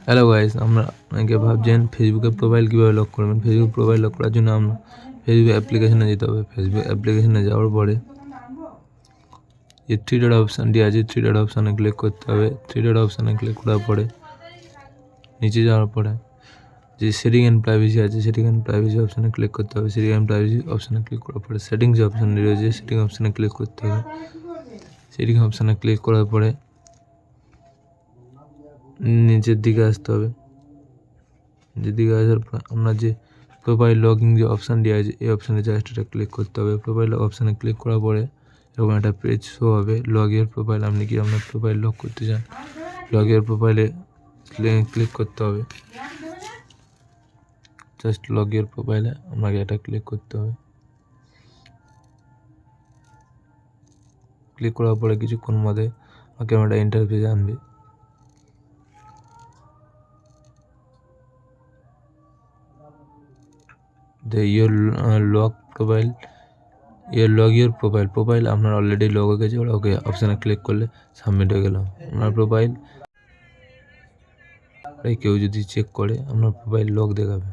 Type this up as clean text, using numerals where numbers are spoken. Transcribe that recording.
Hello guys, আমরা অনেকে ভাবছেন ফেসবুকে প্রোফাইল কীভাবে লক করবেন। ফেসবুক প্রোফাইল লক করার জন্য আমরা ফেসবুক অ্যাপ্লিকেশনে যেতে হবে। ফেসবুক অ্যাপ্লিকেশনে যাওয়ার পরে যে থ্রি ডট অপশানটি আছে, থ্রি ডট অপশানে ক্লিক করতে হবে। থ্রি ডট অপশানে ক্লিক করার পরে নিচে যাওয়ার পরে যে সেটিং অ্যান্ড প্রাইভেসি আছে, সেটিং অ্যান্ড প্রাইভেসি অপশানে ক্লিক করতে হবে। সেটিং অ্যান্ড প্রাইভেসি অপশানে ক্লিক করার পরে সেটিংস অপশানটি রয়েছে, সেটিং অপশানে ক্লিক করতে হবে। সেটিং অপশানে ক্লিক করার পরে নিচের দিকে আসতে হবে। নিচের দিকে আসার পর আমরা যে প্রোফাইল লগিং যে অপশানটি আছে, এই অপশানে জাস্ট এটা ক্লিক করতে হবে। প্রোফাইল অপশানে ক্লিক করার পরে এরকম একটা পেজ শো হবে, লগের প্রোফাইল। আপনি কি আপনার প্রোফাইল লক করতে চান, লগের প্রোফাইলে ক্লিক করতে হবে। জাস্ট লগের প্রোফাইলে আপনাকে এটা ক্লিক করতে হবে। ক্লিক করার পরে কিছুক্ষণ মধ্যে ক্যামেরা ইন্টারফেস আনবে। প্রোফাইল আপনার অলরেডি লগ হয়ে গেছে। ওকে অপশানে ক্লিক করলে সাবমিট হয়ে গেল আপনার প্রোফাইল। কেউ যদি চেক করে আপনার প্রোফাইল লক দেখাবে।